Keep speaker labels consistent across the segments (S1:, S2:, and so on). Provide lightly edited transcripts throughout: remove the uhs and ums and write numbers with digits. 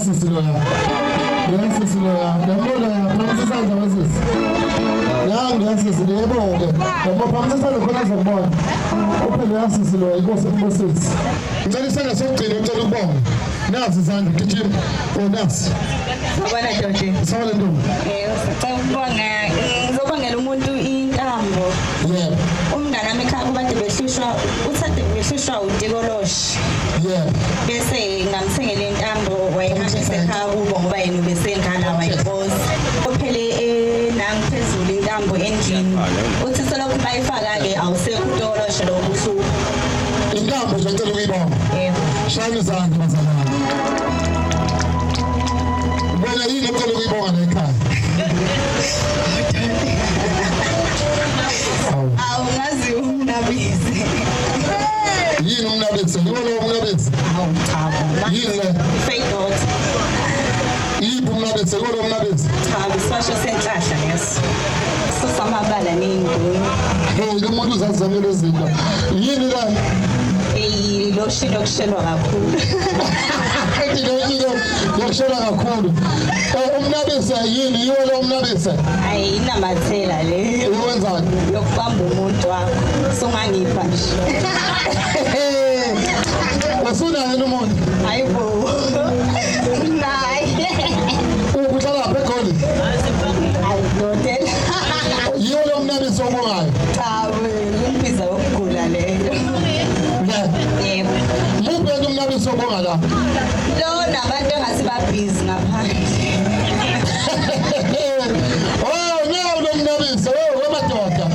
S1: Siloya. Yes, Siloya. The mother, Francis and Moses. Yes, Siloya. The more Francis and the corners of one. Open the answers, Siloya. It goes to Moses. Then he said something to the bomb. Now, Susan, did you? Oh, that's. Someone do. Yeah. Yeah.
S2: Bese ngamthengele intambo wayehambisekhaya kubo ngoba yena ubesenkala wayiboza ophele nangiphezulu intambo endlini uthi selokhu bayifaka ke awusekho utoloshe lokusuku
S1: intambo nje ngicela ukuyibona shayina izandla bazalwane bona yini ngicela ukuyibona la ekhaya
S2: awungazi umnabisi
S1: yini umnabisi yini umnabisi yini le
S2: Faithot
S1: yini umnabisi yini umnabisi
S2: isasho senhlahla yes sosamabala nenduni
S1: hey lo muntu uzazamela izinto yini la
S2: lo shilo kushelwa kakhulu
S1: yokushelwa kakhulu umnabisi yini yiwo lo umnabisi
S2: hayi inamathela le
S1: uwenzani
S2: yokubamba umuntu wakho songangipha nje
S1: usuna yena umuntu
S2: hayibo nayi
S1: uhlala lapha eGoli
S2: hotel
S1: yiwo lo umnabisi obongayo
S2: cha impiza yokugula leyo yebo
S1: muphe umnabisi obonga la
S2: lo nabantu engasibabhizi ngaphandle
S1: no lo umnabisi wemadoda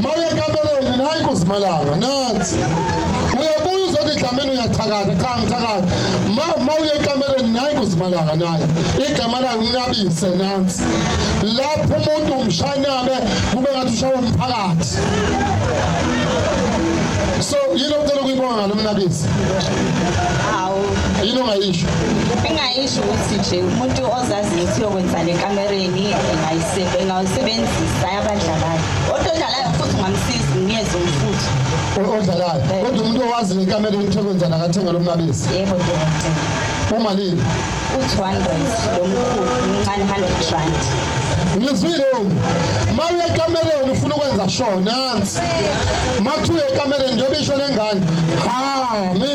S1: mawuye kameleni hayi kuzimalanga nathi uyabuya uzothi dlameni uyathakatha cha ngithakatha mawuye kameleni hayi kuzimalanga naye igama la umnabisi nansi lapho umuntu umshanabe kube ngathi ushawa umphakathi so yini ucela ukuyibonga lo mnabisi
S2: awu
S1: yini ongayisho
S2: engayisho ukuthi nje umuntu ozazi ukuthi yokwenza le kamereni engayisebenzisa abadlalayo odlalayo futhi ungamsiza ngiyeze umfuthi
S1: odlalayo kodwa umuntu owazi le kamereni ukwenza nakathenga lo mnabisi
S2: yebo dokotela
S1: umalini
S2: u200 lo mkhulu uncane 100 rand
S1: ngizwile mawuye ekamereni ufuna ukwenza show nansi mathuye ekamereni njengoba isho lengane mi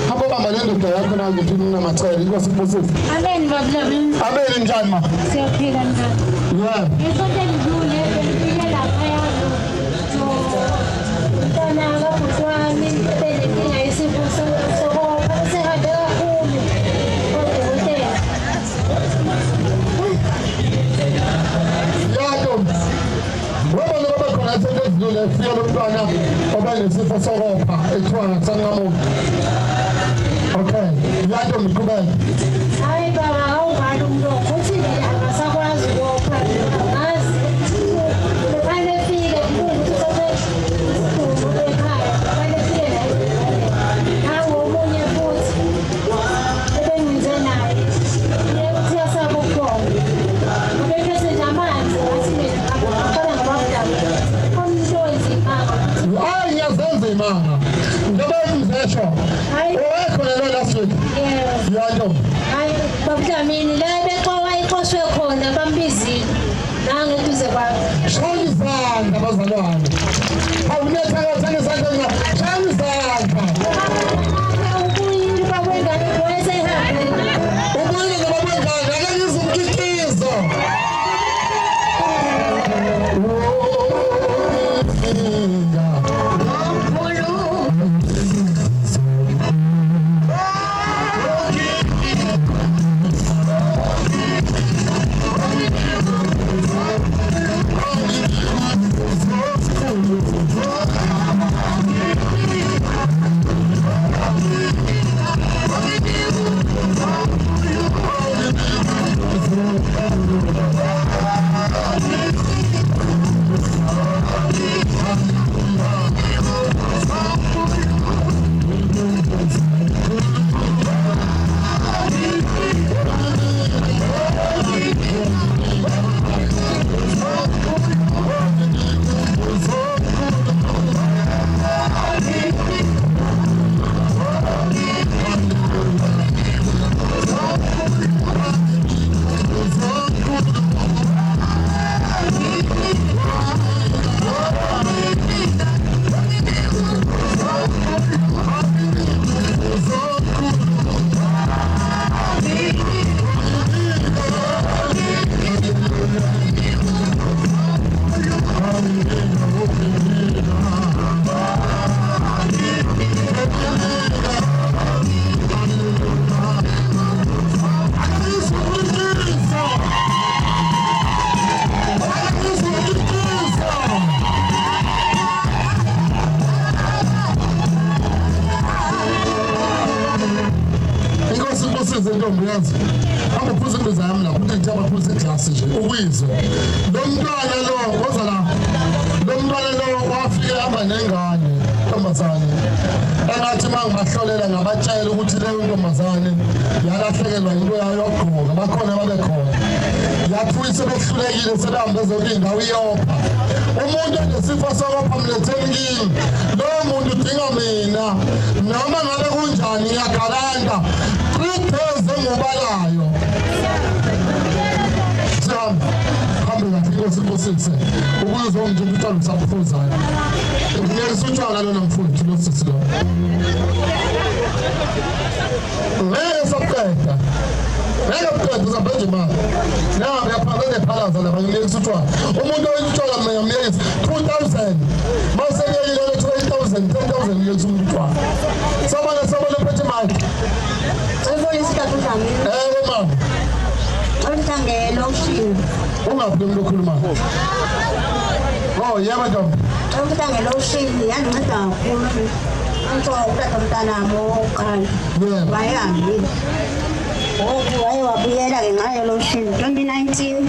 S1: habo bamba le ndoda yakho na ngithi unamacela inkosi kubusisi
S3: amen bablami
S1: amen njani ma
S3: siyaphila njani ngisonto edlule ngifike lapha yazo ntana kabuhlwami benenkinga yesifo sokopha sekade kakhulu odokotela
S1: ngoba ngoba khona izinto ezidlule fika lo mntwana obanesifo sokopha ethiwa ngasanqamuka okay yato mqhubeka
S3: hayi baba awungani umuntu uthi angasakwazi ukopha ngazi kufanele fike ukuthi sase ekhaya kufanele fike la hawo omunye futhi ebengize naye yekuthi yasaba ukukhona ubekese nje amanzi athi mina ngaphala ngabafdala umuntu oyizimanga
S1: hayi ngiyazenza imanga ngoba ngizesho owekhona lo last week yato
S3: hayi babudlamini la beqoshwe khona bambizile nangeduze kwami
S1: shaya izandla bazalwane awunethakathane izandla shaya izandla
S3: ubuyile babengane wayesehambile
S1: ubuyile ngoba bengane akengizwa umkhiqizo Uyize ntombi yazi. Abaphuza imbiza yami lapho ukuthi abaphuza iglasi nje. Uyize. Lo mntwana lo ozala. Lo mntwana lo wafike hamba nengane ntombazane. Engathi mangibahlolela ngabatshela ukuthi leyo ntombazane yalahlekelwa into yayo yokugqoka. Bakhona babekhona. Yathi sebehlulekile sebehambe zokindawo iyopha. Umuntu onesifo sokopha mletheni kimi. Lowo muntu udinga mina. Noma ngabe kunjani ngiyagalanda. 3 days engubalayo. Sihamba. Hambe kahle Nkosi. Ukuze ungitshela ukuthi usaphuzayo. Ngiyesutshwala lona mfowethu lo sisi lo. Ngeke uzabhenje imali. Nawe uyaphakaza ephalaza lapha ngiyekisa utshwala. Umuntu oyitshwala mina ngiyekisa 2,000. Mase ngiyekile 3,000, 10,000 ngiyekisa umuntu utshwala. Sabona phethe imali. Mama.
S3: Ngithangela ushini.
S1: Ungaphi lo khulumayo? Oh, yebo ntombi.
S3: Ngithangela ushini yanginceda kakhulu. Antsho ukuthatha umntanami oqala.
S1: Yebo.
S3: Wayehambile. Waye wabuyela ke ngayo lo shini 2019.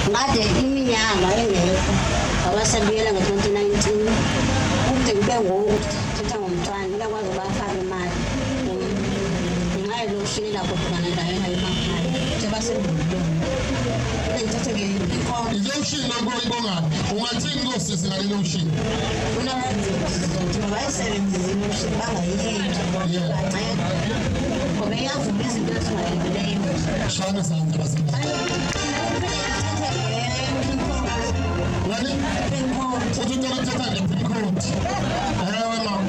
S3: Ngade iminyaka engekho. Abasebuyela ngo-2019. Kude kube ngokuthatha ngomntwana ngiyakwazi ukubafaka imali. Ngayo lo shini lapho khona ndayo emakhaya. Ilokishini
S1: nakuyibongani ungathini ngosisi ngale lokishini
S3: bayisebenzisa ilokishini bangayiyeki banceda ngoba iyavuma izinto ezingalungileyo
S1: shana izandla basebenzi ngani uthi uthatha le-pin code ewe mama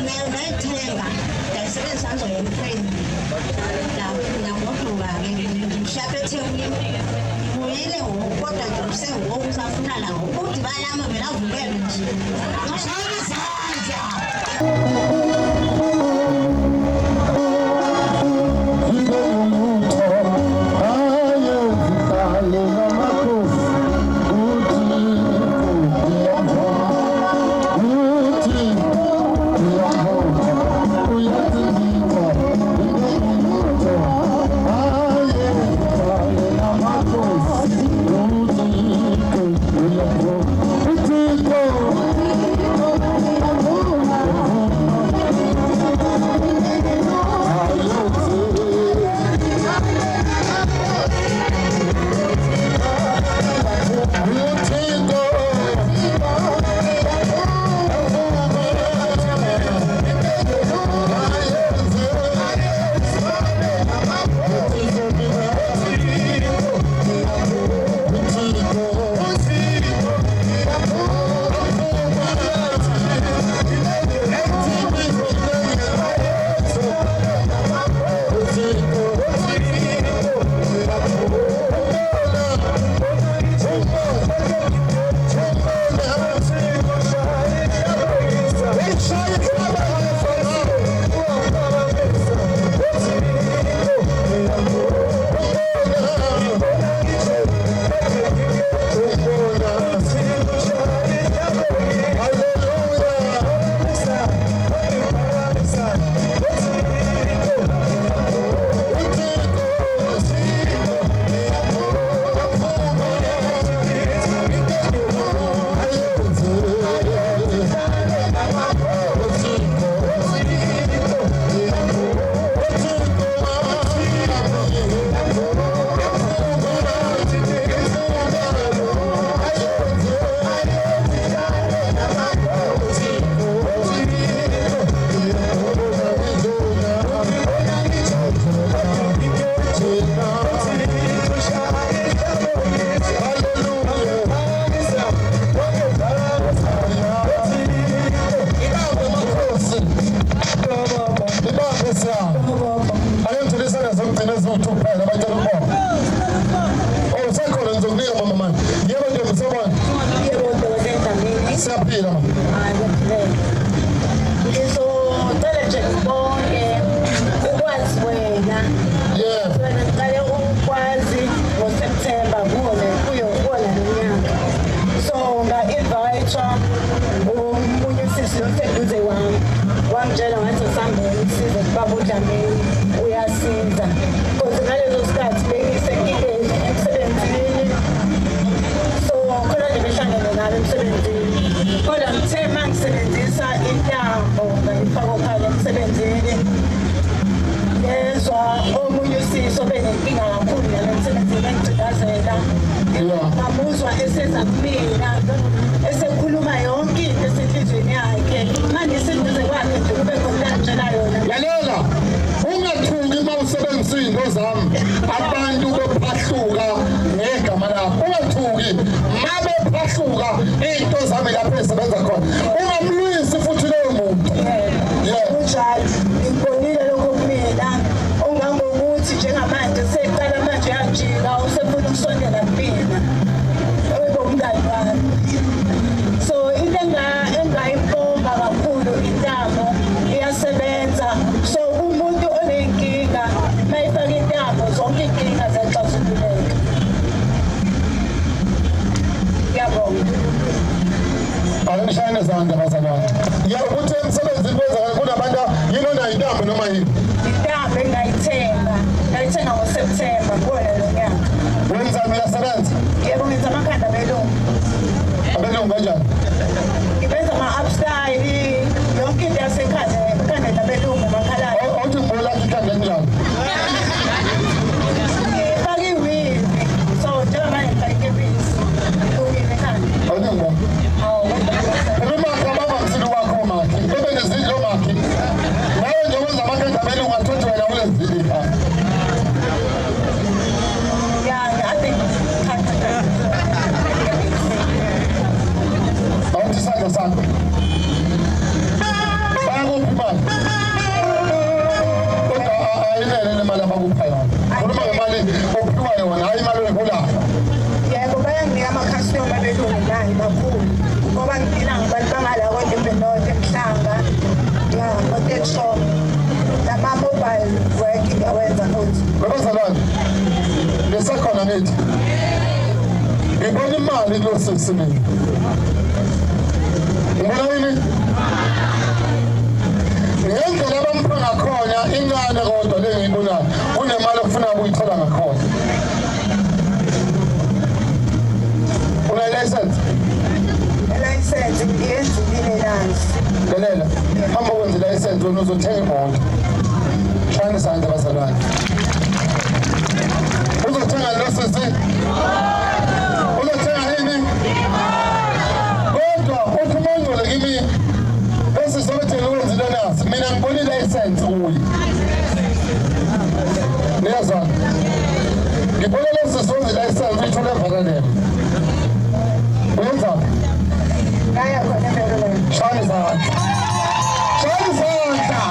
S3: nayo nayithenga ndayisebenzisa ngizoyemframe namoduka-ke mhlawumbe ethekwini uyile ngoku kodwa nje usengoku usafuna lawo udibane ama vele avukele nje shana izandla Wamtshela ngathi usambe usize
S1: Angishayine izandla bazalwane. Ukuthi emsebenzini kwenzakala kunabantu yinona intambo noma yini?
S4: Intambo ngayithenga ngoSeptember kuwona lo nyaka.
S1: Wenzani uyasebenza?
S4: Yebo ngenza amakhanda abelungu.
S1: Abelungu kanjani?
S4: Ngibenza ama-upstyle, yonke into yasekhanda abelungu makhalane.
S1: Awuthi ngibona ikhanda njani?
S4: Ngifake iwigi, so njengamanje ngifake ikepisi. Kulungile ekhanda.
S1: Awuthi ngibona. Umakhi abavamisile wakho makhi, bebe nezindlu makhi. Nawe nje wenza amakhanda abelungu athothi wena ulezindlu ekhaya.
S4: Yeah, I think
S1: Awuthi isandla sakho. Bayakuphi imali? Kodwa ayinele le mali abakupha yona. Khuluma ngemali ophiwa yona, hayi imali oyiholayo.
S4: yebo bayanginika ama-customer abelungu nayi kakhulu. Ngoba ngiphila ngabantu bangala kodwa emhlanga. Yeah, koTechshop. Nama-mobile work ngiyawenza futhi.
S1: Babazalwane, lesakhona nithi. Ngibona imali kulo sesimini. Ngibona yini? Ngendlela abamupha ngakhona incane kodwa le ngiyibonayo. Kunemali okufuna ukuyithola ngakhona. Une-license?
S4: License ngiyenzile nansi.
S1: Lalela, hamba ukwenza i-license wena uzothenga imoto. Shayina isandla bazalwane. Uzothenga lo sisi? Uzothenga nini? Kodwa uthi uma ungcwele kimi bese sokuthela ukwenzile nasi. Mina ngibona i-license kuye. Niyazwana? Ngibona lo sisi wenza i-license uyithole evakalele. Uyenzani?
S4: Ngaya khona empeleni.
S1: Shayina izandla. Shayina izandla.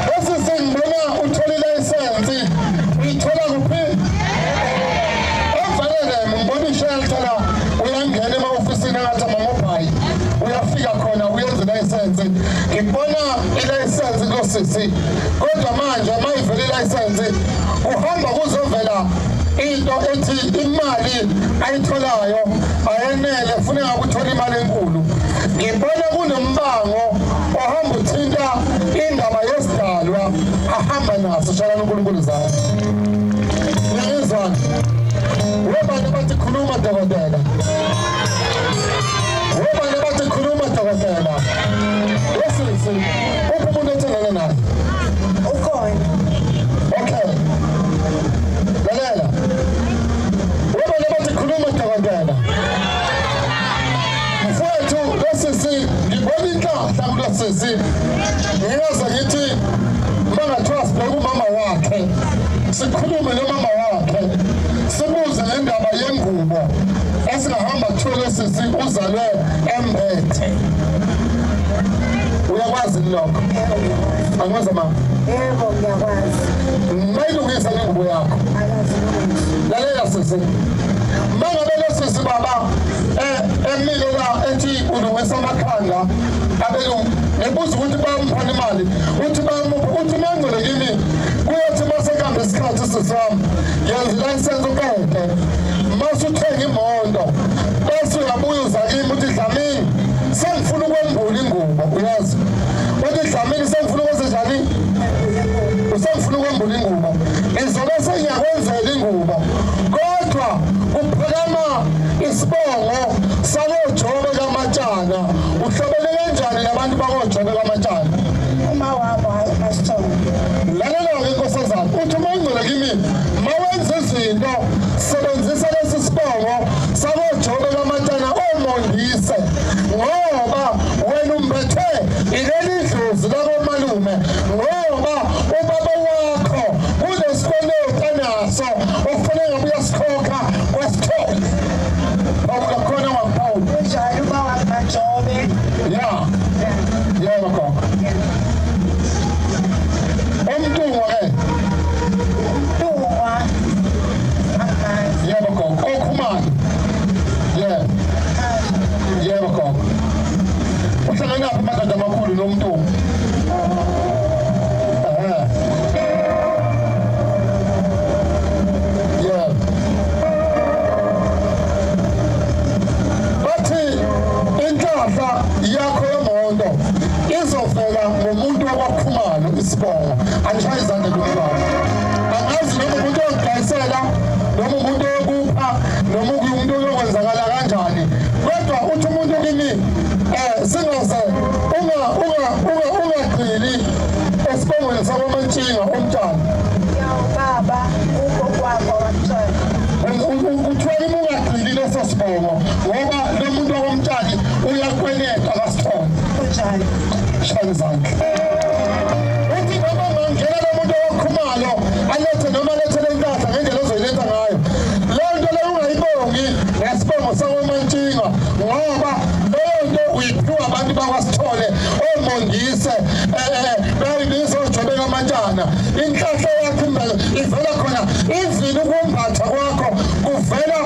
S1: Bese sengibona uthola i-license. Uyithola kuphi? Evakalele ngibona i-shelter la uyangena ema-ofisini angathi ama-mobile. Uyafika khona uyenza i-license. Ngibona i-license kosisi. Kodwa manje uma ivela i-license uhamba kuzovela into ethi imali ayitholayo ayenele kufuneka ukuthola imali enkulu. Ngibona kunombango ohamba uthinta indaba yesidalwa ahamba naso shalana uNkulunkulu zakhe. Ngiyizwana. Webani bathi khuluma dokotela. Webani bathi khuluma dokotela. Yesisi, uphi umuntu othandana naye?
S4: Ukhona.
S1: Okay. Lalela. Webani bathi khuluma dokotela. Mfowethu losisi ngibona inhlanhla kulosisi. Ngiyaza ngithi bangathiwa sibheke umama wakhe. Sikhulume nomama wakhe. Sibuze ngendaba yengubo esingahamba kuthiwe losisi uzalwe embethe. Uyakwazi lokho? Angikwazi mama.
S4: Yebo ngiyakwazi.
S1: Mayilungisa ingubo yakho. Lalela sisi. Mangabe losisi baba emile la ethi ulungisa amakhanda abelungu ngebuza ukuthi bayamuphana imali uthi bayamupha uthi mangcwele kimi kuyothi masekambe isikhathi sisami yenza i-license uqede masuthenga imoto bese uyabuya uza kimi uthi Dlamini sengifuna ukwembula ingubo uyazi uthi Dlamini sengifuna ukwenza njani usengifuna ukwembula ingubo izobe sengiyakwenzela ingubo kodwa uphakama isibongo sakoJobe kaMatshana uhlobele kanjani nabantu bakoJobe kaMatshana
S4: Uma wabo asithombe.
S1: lalela-ke nkosazana uthi uma ungcwele kimi ma wenza izinto sebenzisa lesi sibongo sakoJobe kaMatshana omondise ngoba wena umbethe ileli dlozi lakomalume ngoba ubaba wakho kunesikweletu anaso okufanele ngabe uyasikhokha kwesithole awukakhona waphawula
S4: Kunjalo uma wamaJobe.
S1: ya yebo khokha umntungwa-ke
S4: Ntungwa. Amazi.
S1: yebo khokha okhumani yebo yebo khokha uhlanganaphi amadoda amakhulu nomntungwa yebo bathi inhlanhla sibongo angishaye izandla kuBaba angazi noma umuntu ongidayisela noma umuntu okupha noma umuntu oyokwenzakala kanjani kodwa uthi umuntu kimi singaze ungagcili esibongweni sakoMantshinga umntwana
S4: Baba ugogo wamtshela
S1: uthiwa ungagcili leso sibongo ngoba lo muntu okomtshali uyakweleta kaSithole
S4: kunjani
S1: shaya izandla uthi noma ngangena lo muntu okhumalo alethe noma alethele impahla ngendlela ozoyiletha ngayo leyo nto leyo ungayibongi ngesibongo sakoMantshinga ngoba leyo nto uyiphiwa abantu bakwaSithole omongise bayibisa ojobeka amantshana inhlahla yakho ivela khona izini ukumbatha kwakho kuvela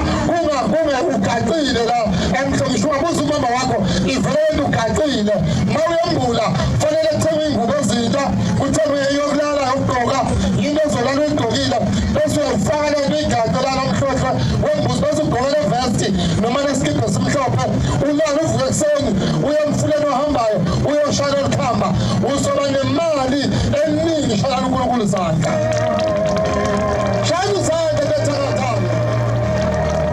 S1: ugacile la emhlongisho ungabuza umama wakho ivela wena ugacile ma uyembula fanele kuthengwe ingubo ezintsha kuthengwe yokulala yokugqoka into ezolala uyigqokile bese uyayifaka le nto igace lana mhlophe wembuzi bese ugqokele vesti noma nesikibha esimhlophe ulala uvuke ekuseni uye emfuleni ohambayo uyoshaya olukhamba uzoba nemali eningi shalana uNkulunkulu izandla shaya izandla bethakathana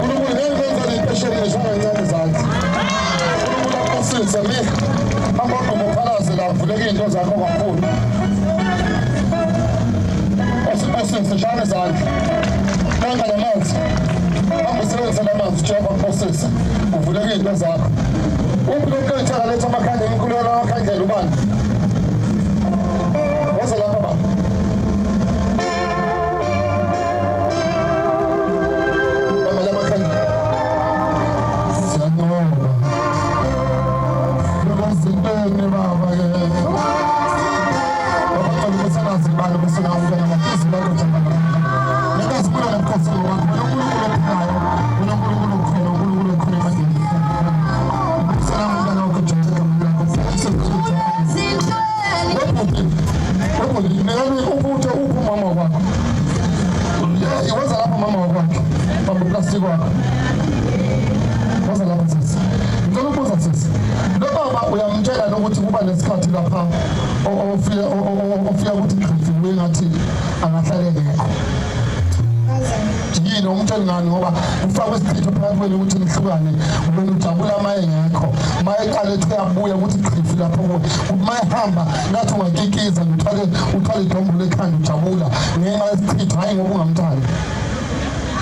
S1: uNkulunkulu ngeke kwenzele impesheni nishaya incane izandla uNkulunkulu akusise mina amagqomo phalaze la vuleka into zakho kakhulu osibosise shaya izandla nanga namanzi ambusebenzisa amanzi Jehova akusise uvuleka into zakho umuntu letha amakhandlela inkulumo amakhandlela ubani waza lapha baba amala amakhandlela siyanqoba lokuzintweni baba ke baba kusenazi bani kusenazi namaphuzu bakho nakazibuka nomkhosi wakho uNkulunkulu ophilayo uNkulunkulu ukhona uNkulunkulu ukhona emandleni ukuthi umama wakho iwenza lapha mama wakwakhe bamuplastic wakho waza lapha sisi ngicela ukubuza sisi lo baba uyamtshela nokuthi kuba nesikhathi lapha ofika ukuthi khrifiwe ngathi angahlale ngekho yini umtshela ngani ngoba ufaka isiphetho phakathi kwenu ukuthi nihlukane wena ujabula maye ngekho mayeqala ethi uyabuya ukuthi khrifi lapho mayehamba ngathi ungakikiza uthwale idombolo ekhanda ujabula ngenxa yesiphetho hayi ngoba ungamthandi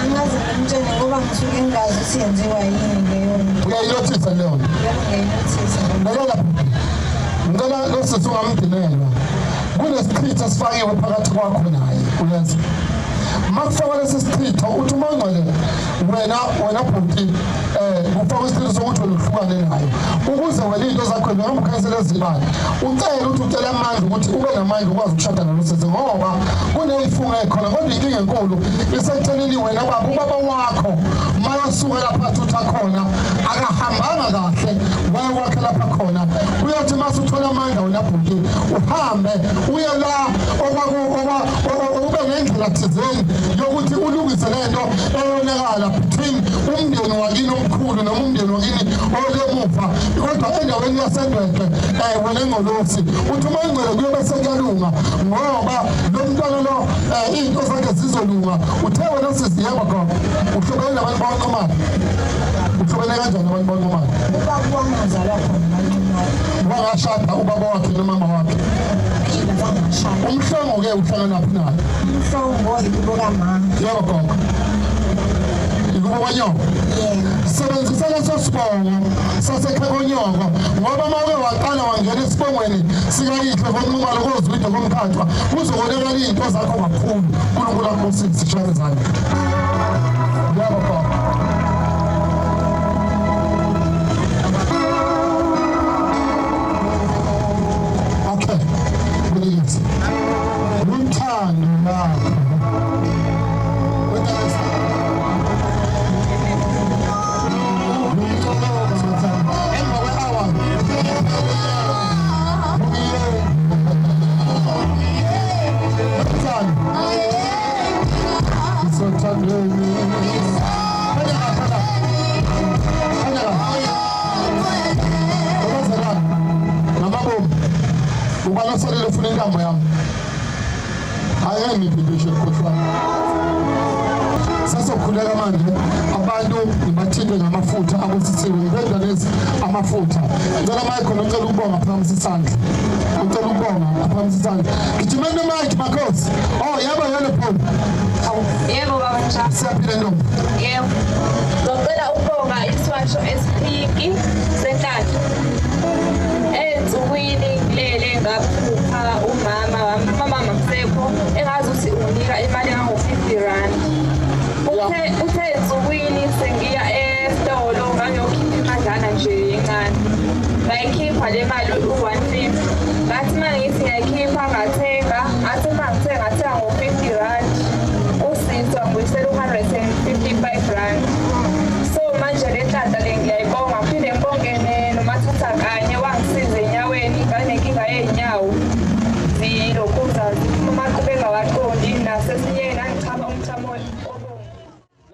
S4: angazi ngimtshele ngoba ngisuke ngingazi ukuthi yenziwa yini leyo nto
S1: uyayinothisa leyo nto lalela ngicela lo sisi ungamgcinelwa kunesichitho esifakiwe phakathi kwakho naye uyenza makufaka lesi sichitho uthi umangcwele wena bhuti kufaka isichitho sokuthi wena uhlukane nayo ukuze wena into zakho noma ukhansela ezibani ucela ukuthi ucela amandla ukuthi ube namandla ukwazi ukushada nalo sisi ngoba kuneyifunga ekhona kodwa inkinga enkulu isetheleni wena ubaba wakho mayasuka lapha thutha khona akahambanga kahle wayekwakhe lapha khona uyathi mase uthola amandla wena bhuti uhambe uye la ube ngendlela thizeni yokuthi ulungise lento eyonakala between umndeni wakini omkhulu noma umndeni wakini olemuva kodwa endaweni yasendwedwe wena engolosi uthi umangcwele kuyobe sekuyalunga ngoba lo mntwana lo into zakhe zizolunga uthe wena siziyeba khona uhlobene nabantu bakwaNcomane uhlobene kanjani nabantu bakwaNcomane
S4: ubaba wangazalwa khona
S1: wangashada ubaba wakhe nomama wakhe umhlongo-ke uhlala naphi naye
S4: umhlongo yikubo kamama
S1: yebo gogo ikubo kwanyoko sebenzisa leso sibongo sasekhekonyoko ngoba uma uke waqala wangena esibongweni sikayihle komnqumalo kozwide komkhathwa uzokonekela iy'nto zakho kakhulu uNkulunkulu akusise shaya izandla yebo gogo uthando lakho Ubalasalele ufuna intambo yami ayengibhebheshe mkhohlwane. Sasokhuleka manje abantu nibathinte ngamafutha abusisiwe ngenza lezi amafutha. Ngicela Michael ngicela ukubonga phambi isandla. Ngicela ukubonga phambi isandla. Gijimeni Mike Makhosi. Oh yebo yena phone.
S5: Yebo baba Njaba.
S1: Siyaphila ntombi.
S5: Yebo. Ngicela ukubonga isisho esiphiki senhlanhla. Ensukwini lele ngaphupha umama mamsekho engazi ukuthi unika imali engango-50 rand. Uthe ensukwini sengiya esitolo ngangiyokhipha imadlana nje encane. Ngayikhipha le mali u-150. Ngathi uma ngithi ngiyayikhipha ngathenga ngo-50 rand. Usizwa ngibuyisela u-155 rand. So manje le nhlahla le ngiyayibonga phinde ngibongene noMathutha kanye wangisiza enyaweni nganenkinga yey'nyawo zilokhuza ziphuma amaqhubeka waqondi nasesinye